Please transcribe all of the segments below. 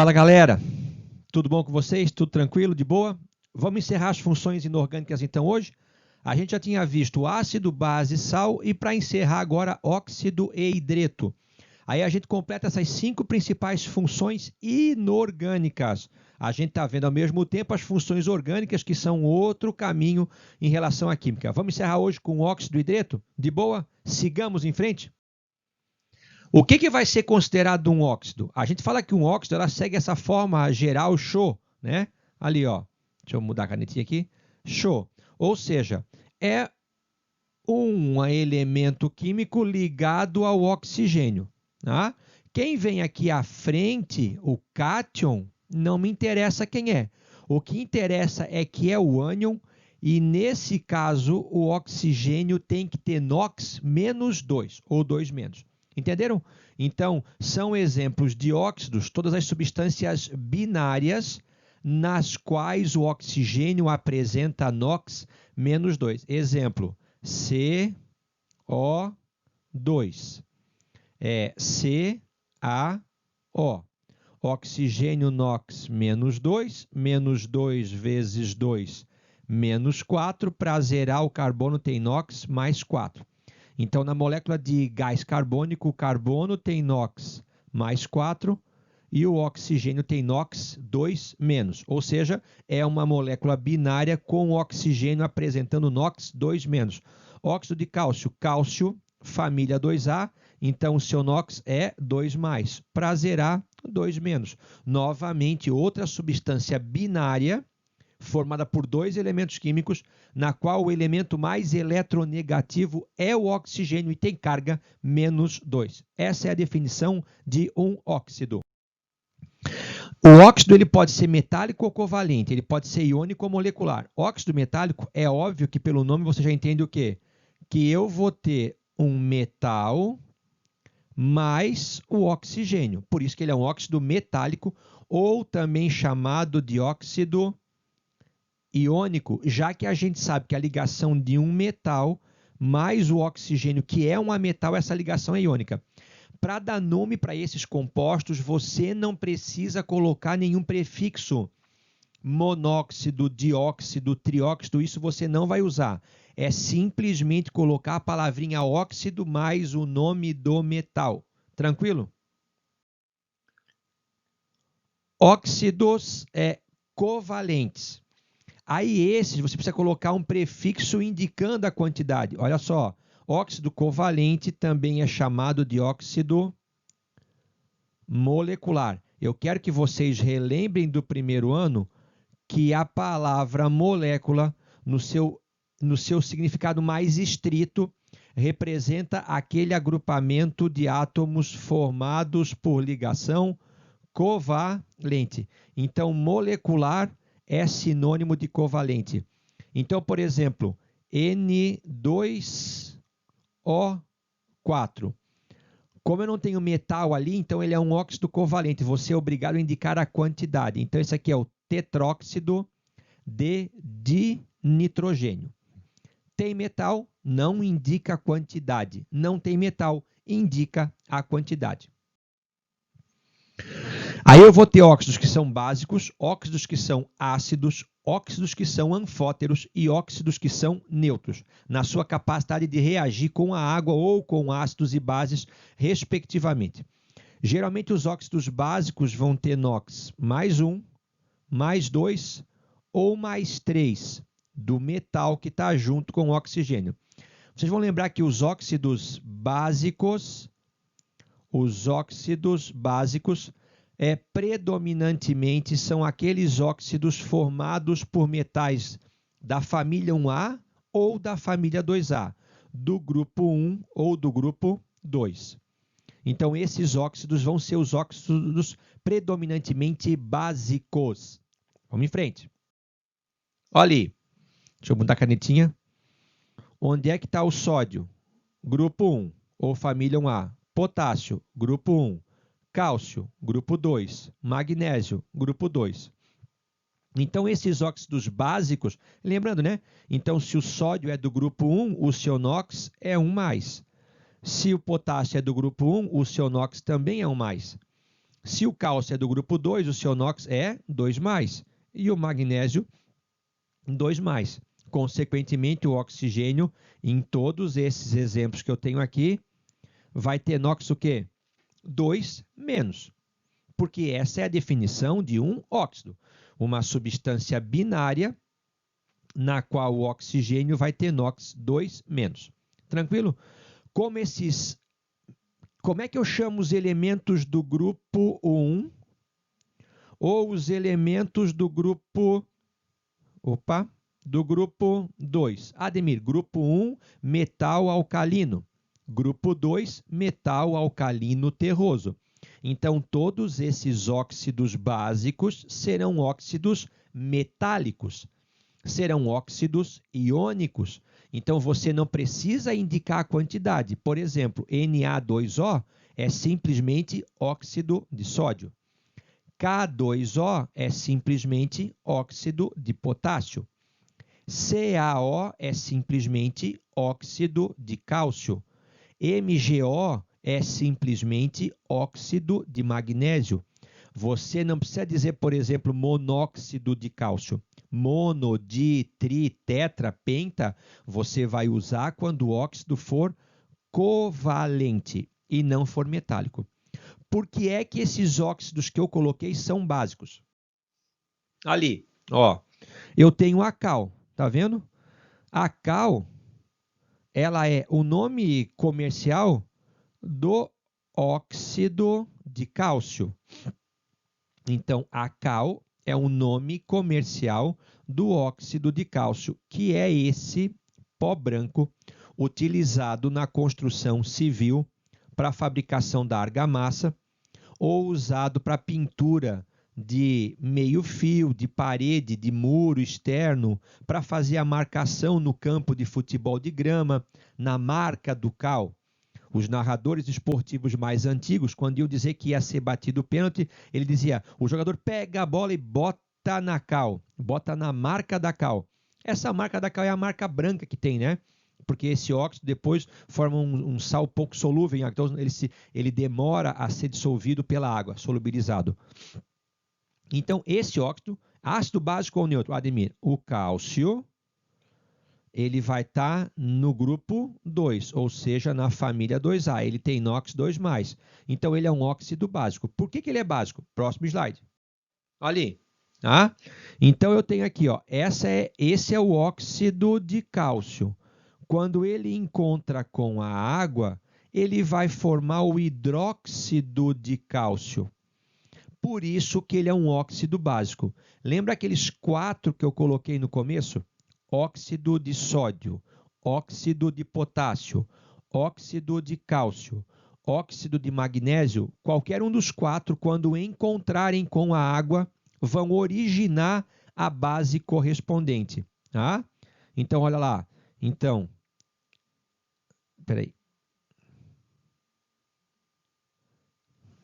Fala, galera, tudo bom com vocês? Tudo tranquilo, de boa? Vamos encerrar as funções inorgânicas então hoje? A gente já tinha visto ácido, base, sal e para encerrar agora óxido e hidreto. Aí a gente completa essas 5 principais funções inorgânicas. A gente está vendo ao mesmo tempo as funções orgânicas, que são outro caminho em relação à química. Vamos encerrar hoje com óxido e hidreto? De boa? Sigamos em frente? O que vai ser considerado um óxido? A gente fala que um óxido ela segue essa forma geral Sho, né? Ali, ó. Deixa eu mudar a canetinha aqui. Sho. Ou seja, é um elemento químico ligado ao oxigênio. Tá? Quem vem aqui à frente, o cátion, não me interessa quem é. O que interessa é que é o ânion e, nesse caso, o oxigênio tem que ter NOx menos 2 ou 2 menos. Entenderam? Então, são exemplos de óxidos, todas as substâncias binárias nas quais o oxigênio apresenta NOx menos 2. Exemplo, CO2. CaO. Oxigênio NOx menos 2 vezes 2 menos 4. Para zerar o carbono tem NOx mais 4. Então, na molécula de gás carbônico, o carbono tem NOx mais 4 e o oxigênio tem NOx 2 menos. Ou seja, é uma molécula binária com o oxigênio apresentando NOx 2 menos. Óxido de cálcio, cálcio, família 2A, então o seu NOx é 2 mais. Para zerar, 2 menos. Novamente, outra substância binária formada por 2 elementos químicos, na qual o elemento mais eletronegativo é o oxigênio e tem carga menos 2. Essa é a definição de um óxido. O óxido ele pode ser metálico ou covalente, ele pode ser iônico ou molecular. Óxido metálico é óbvio que pelo nome você já entende o quê? Que eu vou ter um metal mais o oxigênio. Por isso que ele é um óxido metálico ou também chamado de óxido iônico, já que a gente sabe que a ligação de um metal mais o oxigênio, que é um metal, essa ligação é iônica. Para dar nome para esses compostos, você não precisa colocar nenhum prefixo. Monóxido, dióxido, trióxido, isso você não vai usar. É simplesmente colocar a palavrinha óxido mais o nome do metal. Tranquilo? Óxidos covalentes. Aí esses você precisa colocar um prefixo indicando a quantidade. Olha só, óxido covalente também é chamado de óxido molecular. Eu quero que vocês relembrem do primeiro ano que a palavra molécula, no seu significado mais estrito, representa aquele agrupamento de átomos formados por ligação covalente. Então, molecular é sinônimo de covalente. Então, por exemplo, N2O4. Como eu não tenho metal ali, então ele é um óxido covalente. Você é obrigado a indicar a quantidade. Então, esse aqui é o tetróxido de dinitrogênio. Tem metal, não indica a quantidade. Não tem metal, indica a quantidade. Aí eu vou ter óxidos que são básicos, óxidos que são ácidos, óxidos que são anfóteros e óxidos que são neutros, na sua capacidade de reagir com a água ou com ácidos e bases, respectivamente. Geralmente os óxidos básicos vão ter NOx mais 1, mais 2 ou mais 3 do metal que está junto com o oxigênio. Vocês vão lembrar que os óxidos básicos predominantemente são aqueles óxidos formados por metais da família 1A ou da família 2A, do grupo 1 ou do grupo 2. Então, esses óxidos vão ser os óxidos predominantemente básicos. Vamos em frente. Olha ali. Deixa eu mudar a canetinha. Onde é que está o sódio? Grupo 1 ou família 1A. Potássio, grupo 1. Cálcio, grupo 2. Magnésio, grupo 2. Então, esses óxidos básicos, lembrando, né? Então, se o sódio é do grupo 1, o seu NOx é 1+. Se o potássio é do grupo 1, o seu NOx também é 1+. Se o cálcio é do grupo 2, o seu NOx é 2+, e o magnésio 2+. Consequentemente, o oxigênio, em todos esses exemplos que eu tenho aqui, vai ter NOx o quê? 2-, porque essa é a definição de um óxido, uma substância binária na qual o oxigênio vai ter NOx 2-. Tranquilo? Como é que eu chamo os elementos do grupo 1 ou os elementos do grupo do grupo 2? Ademir, grupo 1, metal alcalino. Grupo 2, metal alcalino terroso. Então, todos esses óxidos básicos serão óxidos metálicos, serão óxidos iônicos. Então, você não precisa indicar a quantidade. Por exemplo, Na2O é simplesmente óxido de sódio. K2O é simplesmente óxido de potássio. CaO é simplesmente óxido de cálcio. MgO é simplesmente óxido de magnésio. Você não precisa dizer, por exemplo, monóxido de cálcio. Mono, di, tri, tetra, penta, você vai usar quando o óxido for covalente e não for metálico. Por que é que esses óxidos que eu coloquei são básicos? Ali, ó, eu tenho a cal, tá vendo? A cal, ela é o nome comercial do óxido de cálcio. Então, a cal é o nome comercial do óxido de cálcio, que é esse pó branco utilizado na construção civil para a fabricação da argamassa ou usado para pintura de meio-fio, de parede, de muro externo, para fazer a marcação no campo de futebol de grama, na marca do cal. Os narradores esportivos mais antigos, quando iam dizer que ia ser batido o pênalti, ele dizia: o jogador pega a bola e bota na cal, bota na marca da cal. Essa marca da cal é a marca branca que tem, né? Porque esse óxido depois forma um sal pouco solúvel, então ele demora a ser dissolvido pela água, solubilizado. Então, esse óxido, ácido básico ou neutro? Ademir, o cálcio, ele vai estar no grupo 2, ou seja, na família 2A. Ele tem NOx 2+. Então, ele é um óxido básico. Por que ele é básico? Próximo slide. Olha ali. Tá? Então, eu tenho aqui, ó, esse é o óxido de cálcio. Quando ele encontra com a água, ele vai formar o hidróxido de cálcio. Por isso que ele é um óxido básico. Lembra aqueles 4 que eu coloquei no começo? Óxido de sódio, óxido de potássio, óxido de cálcio, óxido de magnésio. Qualquer um dos 4, quando encontrarem com a água, vão originar a base correspondente. Tá? Então, olha lá. Então, peraí.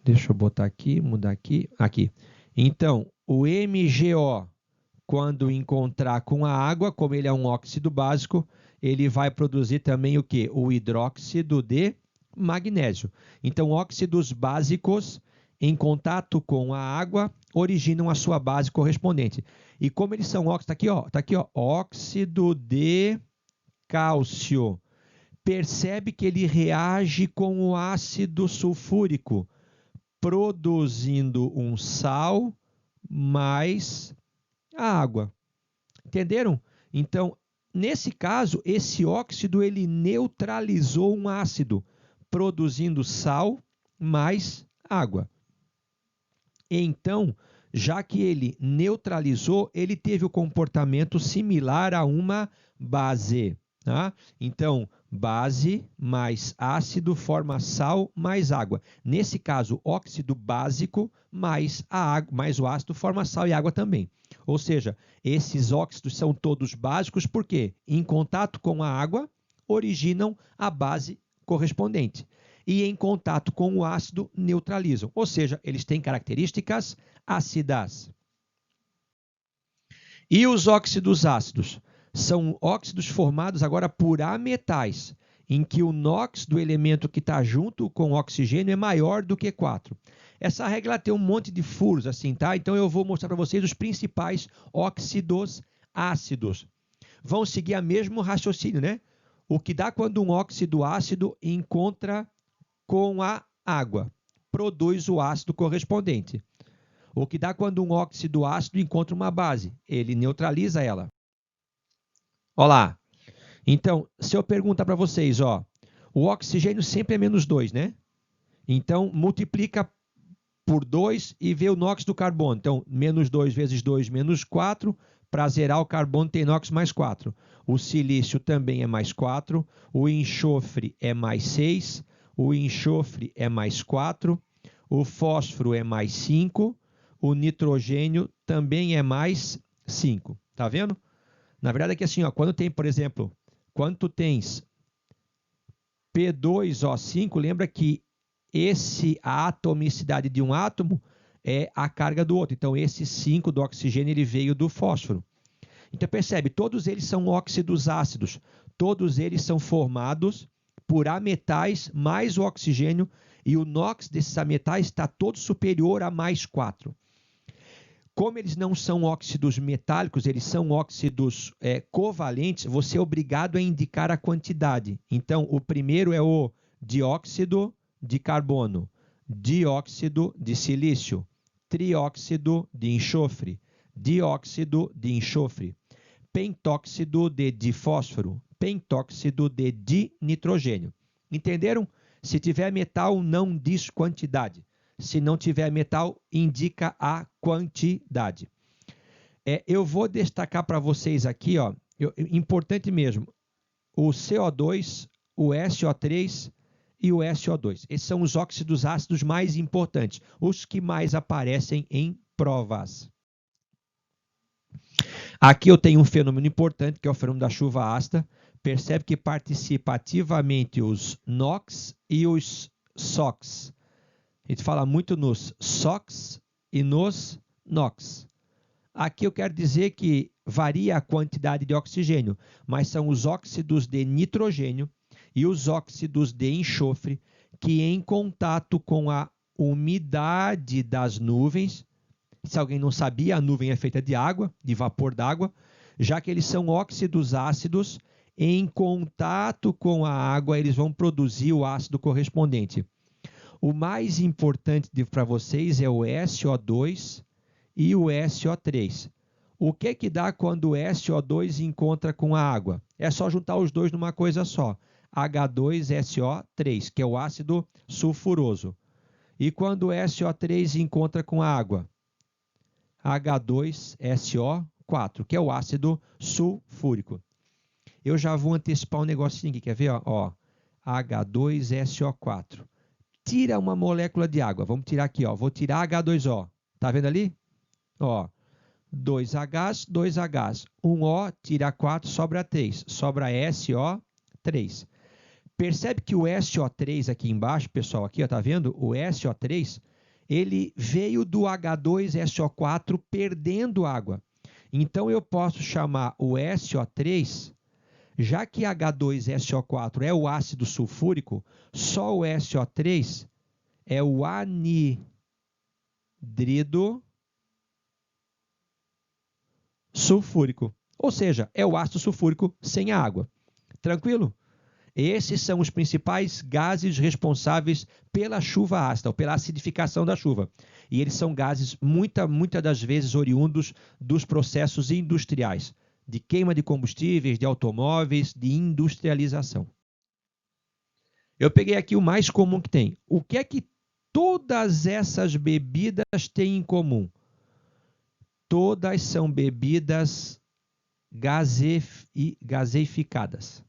Deixa eu botar aqui, mudar aqui. Aqui. Então, o MgO, quando encontrar com a água, como ele é um óxido básico, ele vai produzir também o quê? O hidróxido de magnésio. Então, óxidos básicos em contato com a água originam a sua base correspondente. E como eles são óxidos, tá aqui, ó, óxido de cálcio. Percebe que ele reage com o ácido sulfúrico, produzindo um sal mais a água. Entenderam? Então, nesse caso, esse óxido ele neutralizou um ácido, produzindo sal mais água. Então, já que ele neutralizou, ele teve o comportamento similar a uma base. Tá? Então, base mais ácido forma sal mais água. Nesse caso, óxido básico mais a água, mais o ácido forma sal e água também. Ou seja, esses óxidos são todos básicos porque, em contato com a água, originam a base correspondente. E em contato com o ácido, neutralizam. Ou seja, eles têm características ácidas. E os óxidos ácidos? São óxidos formados agora por ametais, em que o NOx do elemento que está junto com o oxigênio é maior do que 4. Essa regra ela tem um monte de furos, assim, tá? Então eu vou mostrar para vocês os principais óxidos ácidos. Vão seguir o mesmo raciocínio, né? O que dá quando um óxido ácido encontra com a água, produz o ácido correspondente. O que dá quando um óxido ácido encontra uma base, ele neutraliza ela. Olha lá. Então, se eu perguntar para vocês, ó, o oxigênio sempre é menos 2, né? Então, multiplica por 2 e vê o NOx do carbono. Então, menos 2 vezes 2, menos 4. Para zerar o carbono tem NOx mais 4. O silício também é mais 4. O enxofre é mais 6. O enxofre é mais 4. O fósforo é mais 5. O nitrogênio também é mais 5. Tá vendo? Na verdade é que assim, ó, quando tem, por exemplo, quando tu tens P2O5, lembra que a atomicidade de um átomo é a carga do outro. Então, esse 5 do oxigênio ele veio do fósforo. Então, percebe, todos eles são óxidos ácidos. Todos eles são formados por ametais mais o oxigênio, e o NOx desses ametais está todo superior a mais 4. Como eles não são óxidos metálicos, eles são óxidos covalentes, você é obrigado a indicar a quantidade. Então, o primeiro é o dióxido de carbono, dióxido de silício, trióxido de enxofre, dióxido de enxofre, pentóxido de difósforo, pentóxido de dinitrogênio. Entenderam? Se tiver metal, não diz quantidade. Se não tiver metal, indica a quantidade. Eu vou destacar para vocês aqui, ó, importante mesmo, o CO2, o SO3 e o SO2. Esses são os óxidos ácidos mais importantes, os que mais aparecem em provas. Aqui eu tenho um fenômeno importante, que é o fenômeno da chuva ácida. Percebe que participa ativamente os NOx e os SOx. A gente fala muito nos SOx e nos NOx. Aqui eu quero dizer que varia a quantidade de oxigênio, mas são os óxidos de nitrogênio e os óxidos de enxofre que, em contato com a umidade das nuvens, se alguém não sabia, a nuvem é feita de água, de vapor d'água, já que eles são óxidos ácidos, em contato com a água, eles vão produzir o ácido correspondente. O mais importante para vocês é o SO2 e o SO3. O que dá quando o SO2 encontra com a água? É só juntar os dois numa coisa só. H2SO3, que é o ácido sulfuroso. E quando o SO3 encontra com a água? H2SO4, que é o ácido sulfúrico. Eu já vou antecipar um negocinho aqui, quer ver? Ó, H2SO4. Tira uma molécula de água. Vamos tirar aqui, ó. Vou tirar H2O. Tá vendo ali? Ó, 2Hs, 2Hs. 1O, tira 4, sobra 3. Sobra SO3. Percebe que o SO3 aqui embaixo, pessoal, aqui, ó, tá vendo? O SO3, ele veio do H2SO4 perdendo água. Então, eu posso chamar o SO3, já que H2SO4 é o ácido sulfúrico, só o SO3 é o anidrido sulfúrico. Ou seja, é o ácido sulfúrico sem a água. Tranquilo? Esses são os principais gases responsáveis pela chuva ácida, ou pela acidificação da chuva. E eles são gases, muitas das vezes, oriundos dos processos industriais, de queima de combustíveis, de automóveis, de industrialização. Eu peguei aqui o mais comum que tem. O que é que todas essas bebidas têm em comum? Todas são bebidas gaseificadas.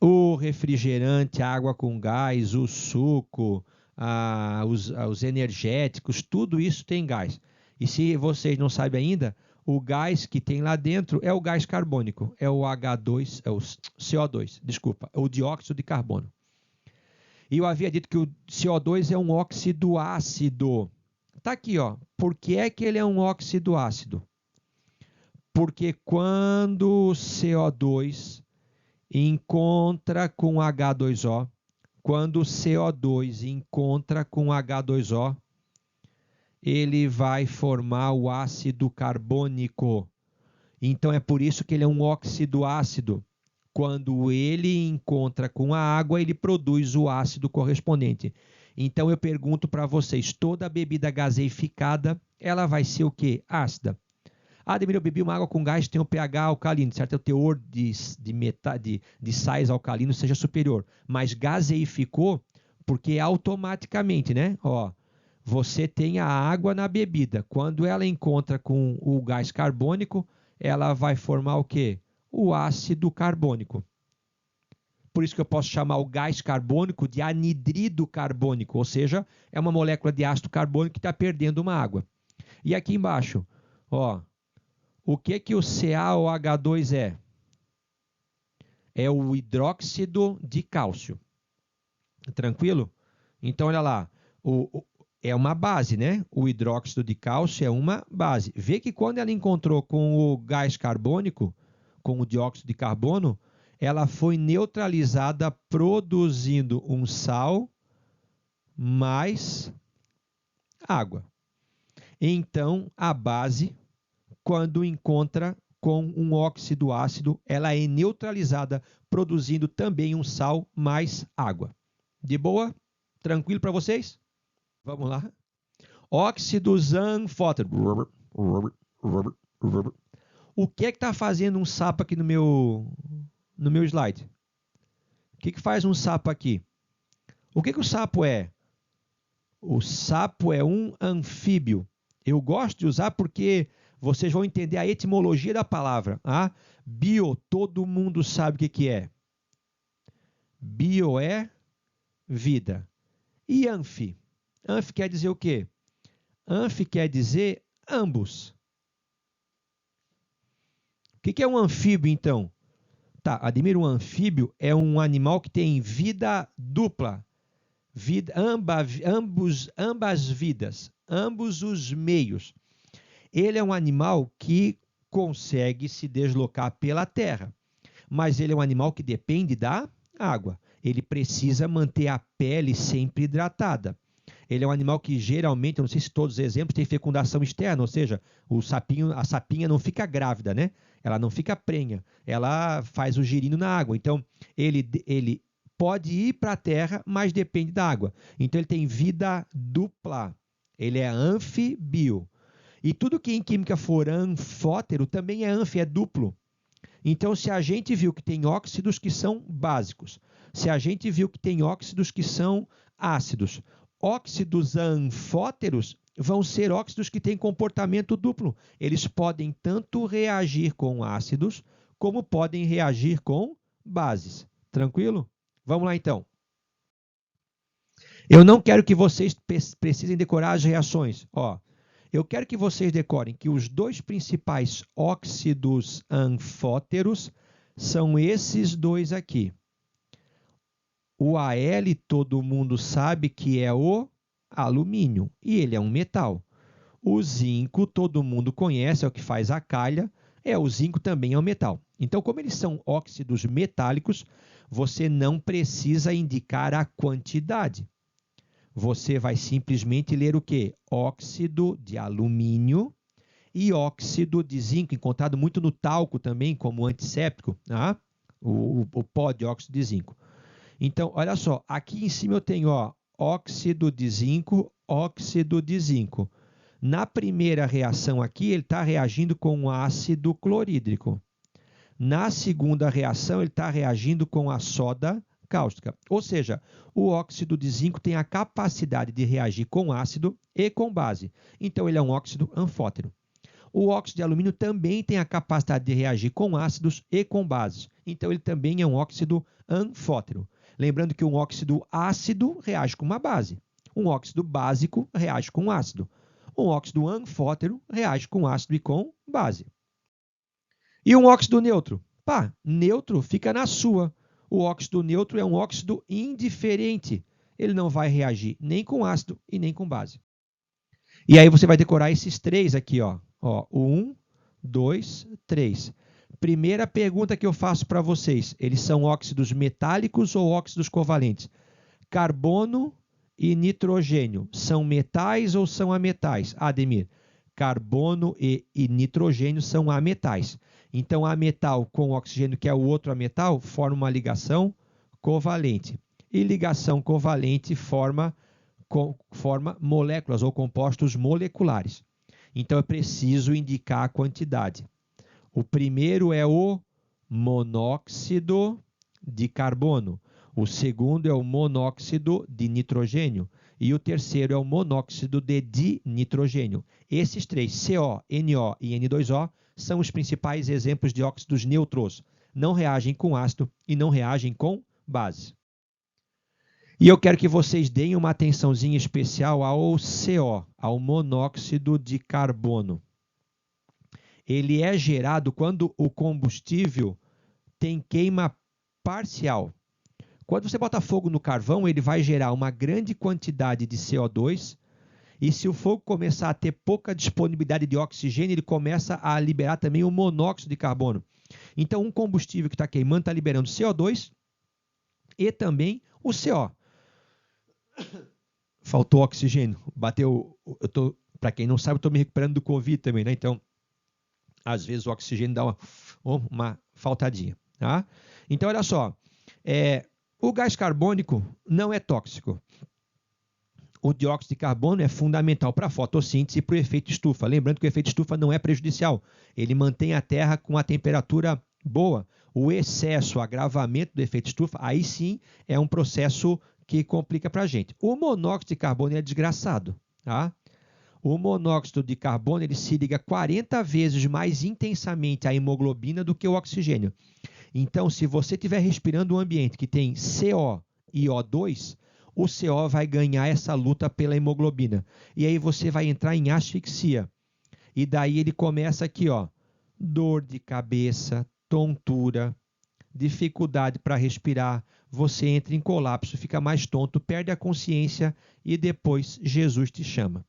O refrigerante, a água com gás, o suco, os energéticos, tudo isso tem gás. E se vocês não sabem ainda, o gás que tem lá dentro é o gás carbônico, é o H2, é o CO2, desculpa, é o dióxido de carbono. E eu havia dito que o CO2 é um óxido ácido. Está aqui, ó. Por que é que ele é um óxido ácido? Porque quando o CO2 encontra com H2O, quando o CO2 encontra com H2O, ele vai formar o ácido carbônico. Então é por isso que ele é um óxido ácido. Quando ele encontra com a água, ele produz o ácido correspondente. Então eu pergunto para vocês, toda bebida gaseificada, ela vai ser o quê? Ácida. Ademir, eu bebi uma água com gás, tem o pH alcalino, certo? O teor de sais alcalinos seja superior. Mas gaseificou porque automaticamente, né? Ó, você tem a água na bebida. Quando ela encontra com o gás carbônico, ela vai formar o quê? O ácido carbônico. Por isso que eu posso chamar o gás carbônico de anidrido carbônico, ou seja, é uma molécula de ácido carbônico que está perdendo uma água. E aqui embaixo, ó, o que o CaOH2 é? É o hidróxido de cálcio. Tranquilo? Então, olha lá, é uma base, né? O hidróxido de cálcio é uma base. Vê que quando ela encontrou com o gás carbônico, com o dióxido de carbono, ela foi neutralizada produzindo um sal mais água. Então, a base, quando encontra com um óxido ácido, ela é neutralizada, produzindo também um sal mais água. De boa? Tranquilo para vocês? Vamos lá. Óxidos anfóteros. O que é que está fazendo um sapo aqui no meu slide? O que faz um sapo aqui? O que o sapo é? O sapo é um anfíbio. Eu gosto de usar porque vocês vão entender a etimologia da palavra. Ah, bio, todo mundo sabe o que é. Bio é vida. E anfi? Anfi quer dizer o quê? Anfi quer dizer ambos. O que é um anfíbio, então? Tá, Ademir, um anfíbio é um animal que tem vida dupla. Ambas vidas, ambos os meios. Ele é um animal que consegue se deslocar pela terra, mas ele é um animal que depende da água. Ele precisa manter a pele sempre hidratada. Ele é um animal que geralmente, eu não sei se todos os exemplos, tem fecundação externa, ou seja, a sapinha não fica grávida, né? Ela não fica prenha, ela faz o girino na água. Então, ele pode ir para a terra, mas depende da água. Então, ele tem vida dupla. Ele é anfíbio. E tudo que em química for anfótero também é é duplo. Então, se a gente viu que tem óxidos que são básicos, se a gente viu que tem óxidos que são ácidos, óxidos anfóteros vão ser óxidos que têm comportamento duplo. Eles podem tanto reagir com ácidos, como podem reagir com bases. Tranquilo? Vamos lá, então. Eu não quero que vocês precisem decorar as reações. Ó, eu quero que vocês decorem que os dois principais óxidos anfóteros são esses dois aqui. O Al, todo mundo sabe que é o alumínio, e ele é um metal. O zinco, todo mundo conhece, é o que faz a calha, o zinco também é um metal. Então, como eles são óxidos metálicos, você não precisa indicar a quantidade. Você vai simplesmente ler o quê? Óxido de alumínio e óxido de zinco, encontrado muito no talco também, como antisséptico, tá? o pó de óxido de zinco. Então, olha só, aqui em cima eu tenho óxido de zinco, óxido de zinco. Na primeira reação aqui, ele está reagindo com ácido clorídrico. Na segunda reação, ele está reagindo com a soda cáustica. Ou seja, o óxido de zinco tem a capacidade de reagir com ácido e com base. Então, ele é um óxido anfótero. O óxido de alumínio também tem a capacidade de reagir com ácidos e com bases. Então, ele também é um óxido anfótero. Lembrando que um óxido ácido reage com uma base. Um óxido básico reage com ácido. Um óxido anfótero reage com ácido e com base. E um óxido neutro? Pá, neutro fica na sua. O óxido neutro é um óxido indiferente. Ele não vai reagir nem com ácido e nem com base. E aí você vai decorar esses três aqui, ó. 1, 2, 3. Primeira pergunta que eu faço para vocês, eles são óxidos metálicos ou óxidos covalentes? Carbono e nitrogênio são metais ou são ametais? Ademir, carbono e nitrogênio são ametais. Então, ametal com oxigênio, que é o outro ametal, forma uma ligação covalente. E ligação covalente forma moléculas ou compostos moleculares. Então, é preciso indicar a quantidade. O primeiro é o monóxido de carbono. O segundo é o monóxido de nitrogênio. E o terceiro é o monóxido de dinitrogênio. Esses três, CO, NO e N2O, são os principais exemplos de óxidos neutros. Não reagem com ácido e não reagem com base. E eu quero que vocês deem uma atençãozinha especial ao CO, ao monóxido de carbono. Ele é gerado quando o combustível tem queima parcial. Quando você bota fogo no carvão, ele vai gerar uma grande quantidade de CO2, e se o fogo começar a ter pouca disponibilidade de oxigênio, ele começa a liberar também o monóxido de carbono. Então, um combustível que está queimando está liberando CO2 e também o CO. Faltou oxigênio, bateu. Para quem não sabe, eu estou me recuperando do Covid também, né? Então, às vezes o oxigênio dá uma faltadinha. Tá? Então, olha só, o gás carbônico não é tóxico. O dióxido de carbono é fundamental para a fotossíntese e para o efeito estufa. Lembrando que o efeito estufa não é prejudicial. Ele mantém a Terra com a temperatura boa. O excesso, o agravamento do efeito estufa, aí sim é um processo que complica para a gente. O monóxido de carbono é desgraçado. Tá? O monóxido de carbono ele se liga 40 vezes mais intensamente à hemoglobina do que o oxigênio. Então, se você estiver respirando um ambiente que tem CO e O2, o CO vai ganhar essa luta pela hemoglobina. E aí você vai entrar em asfixia. E daí ele começa aqui, ó, dor de cabeça, tontura, dificuldade para respirar, você entra em colapso, fica mais tonto, perde a consciência e depois Jesus te chama.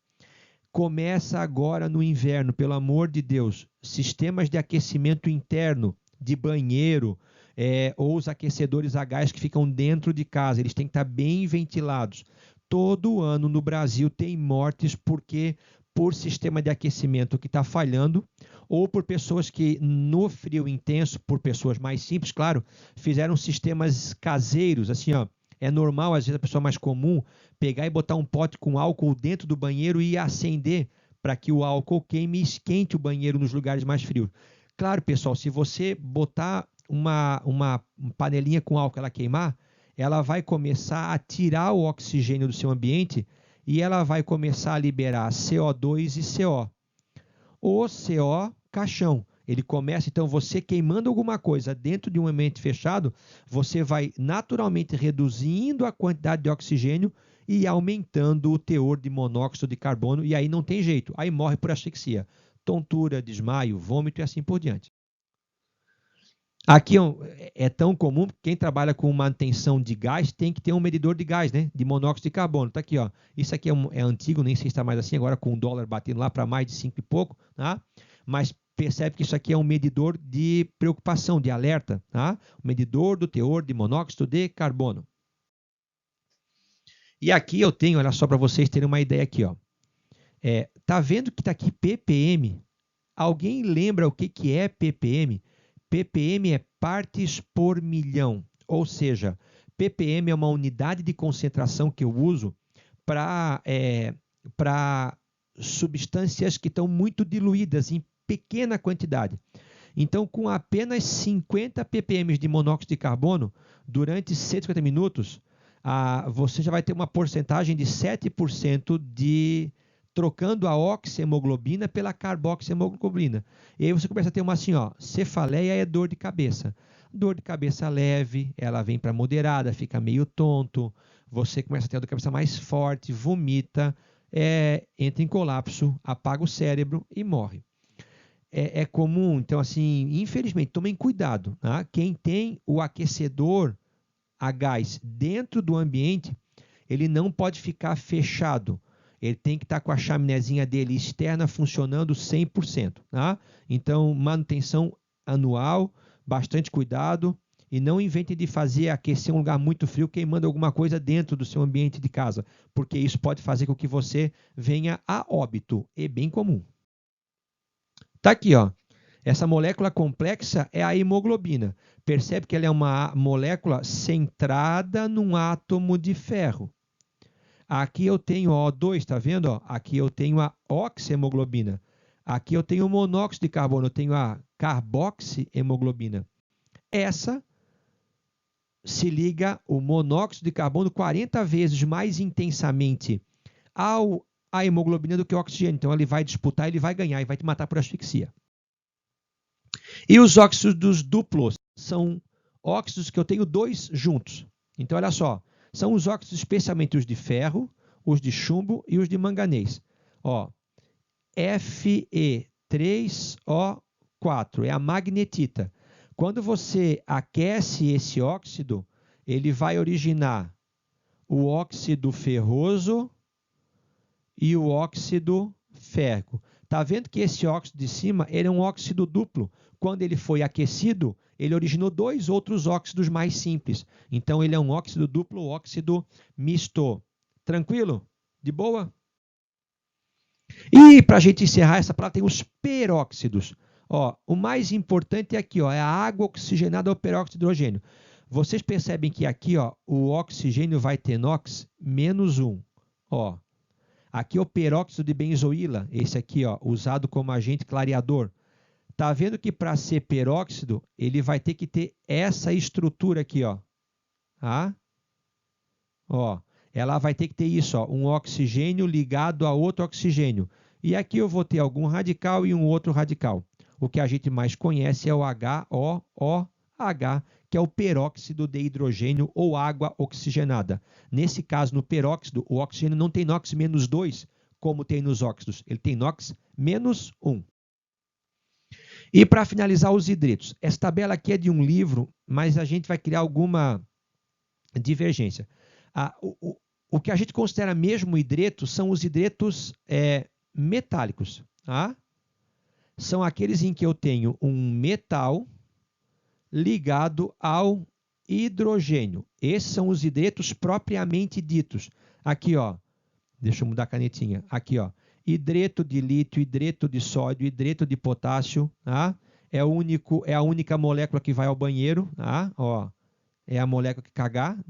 Começa agora no inverno, pelo amor de Deus, sistemas de aquecimento interno, de banheiro, ou os aquecedores a gás que ficam dentro de casa, eles têm que estar bem ventilados. Todo ano no Brasil tem mortes porque por sistema de aquecimento que está falhando, ou por pessoas que no frio intenso, por pessoas mais simples, claro, fizeram sistemas caseiros, assim, ó. É normal, às vezes, a pessoa mais comum pegar e botar um pote com álcool dentro do banheiro e acender para que o álcool queime e esquente o banheiro nos lugares mais frios. Claro, pessoal, se você botar uma panelinha com álcool ela queimar, ela vai começar a tirar o oxigênio do seu ambiente e ela vai começar a liberar CO2 e CO. O CO, caixão. Ele começa, então, você queimando alguma coisa dentro de um ambiente fechado, você vai naturalmente reduzindo a quantidade de oxigênio e aumentando o teor de monóxido de carbono, e aí não tem jeito, aí morre por asfixia, tontura, desmaio, vômito e assim por diante. Aqui é tão comum que quem trabalha com manutenção de gás tem que ter um medidor de gás, né? De monóxido de carbono. Está aqui, ó. Isso aqui é antigo, nem sei se está mais assim, agora com o dólar batendo lá para mais de 5 e pouco, tá? Mas percebe que isso aqui é um medidor de preocupação, de alerta, tá? Um medidor do teor de monóxido de carbono. E aqui eu tenho, olha só para vocês terem uma ideia aqui, ó. Tá vendo que está aqui ppm? Alguém lembra o que é ppm? ppm é partes por milhão, ou seja, ppm é uma unidade de concentração que eu uso para substâncias que estão muito diluídas em pequena quantidade. Então, com apenas 50 ppm de monóxido de carbono, durante 150 minutos, você já vai ter uma porcentagem de 7% trocando a oxihemoglobina pela carboxihemoglobina. E aí você começa a ter uma assim, ó, cefaleia é dor de cabeça. Dor de cabeça leve, ela vem para moderada, fica meio tonto, você começa a ter a dor de cabeça mais forte, vomita, entra em colapso, apaga o cérebro e morre. É comum, então assim, infelizmente, tomem cuidado. Tá? Quem tem o aquecedor a gás dentro do ambiente, ele não pode ficar fechado. Ele tem que estar com a chaminézinha dele externa funcionando 100%. Tá? Então, manutenção anual, bastante cuidado E não invente de aquecer um lugar muito frio queimando alguma coisa dentro do seu ambiente de casa, porque isso pode fazer com que você venha a óbito. É bem comum. Tá aqui, ó. Essa molécula complexa é a hemoglobina. Percebe que ela é uma molécula centrada num átomo de ferro. Aqui eu tenho O2, tá vendo? Ó? Aqui eu tenho a oxihemoglobina. Aqui eu tenho o monóxido de carbono, eu tenho a carboxihemoglobina. Essa se liga o monóxido de carbono 40 vezes mais intensamente à hemoglobina do que o oxigênio. Então ele vai disputar, ele vai ganhar e vai te matar por asfixia. E os óxidos duplos são óxidos que eu tenho dois juntos. Então olha só, são os óxidos especialmente os de ferro, os de chumbo e os de manganês. Ó, Fe3O4 é a magnetita. Quando você aquece esse óxido, ele vai originar o óxido ferroso e o óxido férrico. Está vendo que esse óxido de cima ele é um óxido duplo. Quando ele foi aquecido, ele originou dois outros óxidos mais simples. Então, ele é um óxido duplo, óxido misto. Tranquilo? De boa? E, para a gente encerrar, essa palavra tem os peróxidos. Ó, o mais importante é aqui, ó, é a água oxigenada ao peróxido de hidrogênio. Vocês percebem que aqui, ó, o oxigênio vai ter NOx -1. Ó, aqui é o peróxido de benzoíla, esse aqui, ó, usado como agente clareador. Tá vendo que para ser peróxido, ele vai ter que ter essa estrutura aqui, ó. Tá? Ó, ela vai ter que ter isso, ó, um oxigênio ligado a outro oxigênio. E aqui eu vou ter algum radical e um outro radical. O que a gente mais conhece é o HOOH, que é o peróxido de hidrogênio ou água oxigenada. Nesse caso, no peróxido, o oxigênio não tem NOx -2, como tem nos óxidos. Ele tem NOx -1. E para finalizar, os hidretos. Essa tabela aqui é de um livro, mas a gente vai criar alguma divergência. O que a gente considera mesmo hidreto são os hidretos metálicos. Tá? São aqueles em que eu tenho um metal ligado ao hidrogênio. Esses são os hidretos propriamente ditos. Aqui, ó. Deixa eu mudar a canetinha. Aqui, ó. Hidreto de lítio, hidreto de sódio, hidreto de potássio. Tá? É a única molécula que vai ao banheiro. Tá? Ó. É a molécula de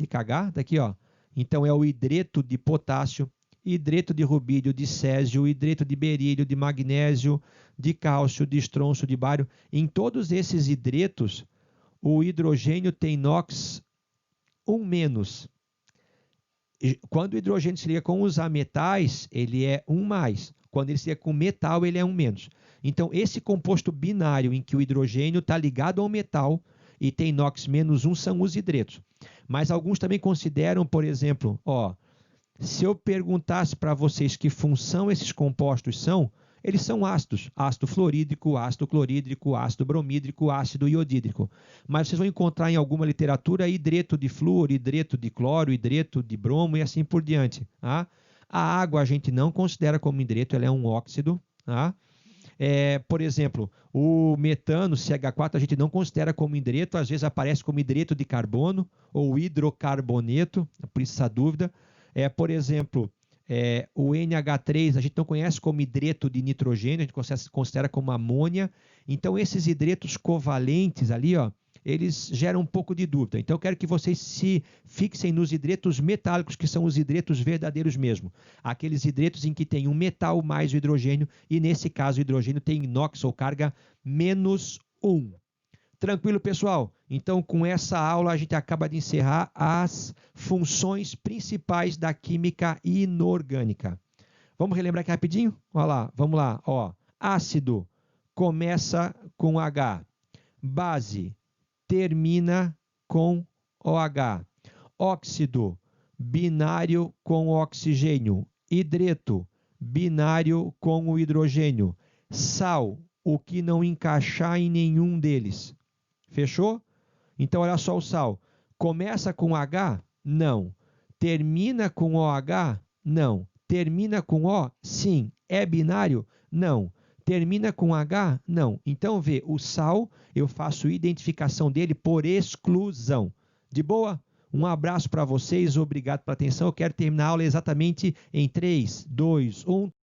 cagar. Daqui, ó. Então, é o hidreto de potássio, hidreto de rubídio, de césio, hidreto de berílio, de magnésio, de cálcio, de estronço, de bário. Em todos esses hidretos, o hidrogênio tem NOx 1-. Quando o hidrogênio se liga com os ametais, ele é 1+. Quando ele se liga com metal, ele é 1-. Então, esse composto binário em que o hidrogênio está ligado ao metal e tem NOx -1 são os hidretos. Mas alguns também consideram, por exemplo, ó, se eu perguntasse para vocês que função esses compostos são, eles são ácidos. Ácido fluorídrico, ácido clorídrico, ácido bromídrico, ácido iodídrico. Mas vocês vão encontrar em alguma literatura hidreto de flúor, hidreto de cloro, hidreto de bromo e assim por diante. Tá? A água a gente não considera como hidreto, ela é um óxido. Tá? Por exemplo, o metano, CH4, a gente não considera como hidreto, às vezes aparece como hidreto de carbono ou hidrocarboneto, por isso essa dúvida. Por exemplo, o NH3 a gente não conhece como hidreto de nitrogênio, a gente considera como amônia. Então, esses hidretos covalentes ali, ó, eles geram um pouco de dúvida. Então, eu quero que vocês se fixem nos hidretos metálicos, que são os hidretos verdadeiros mesmo. Aqueles hidretos em que tem um metal mais o hidrogênio, e nesse caso o hidrogênio tem NOx ou carga -1. Tranquilo, pessoal? Então, com essa aula, a gente acaba de encerrar as funções principais da química inorgânica. Vamos relembrar aqui rapidinho? Olha lá, vamos lá. Ó, ácido começa com H. Base termina com OH. Óxido, binário com oxigênio. Hidreto, binário com o hidrogênio. Sal, o que não encaixar em nenhum deles. Fechou? Então, olha só o sal. Começa com H? Não. Termina com OH? Não. Termina com O? Sim. É binário? Não. Termina com H? Não. Então, vê, o sal, eu faço identificação dele por exclusão. De boa? Um abraço para vocês, obrigado pela atenção. Eu quero terminar a aula exatamente em 3, 2, 1.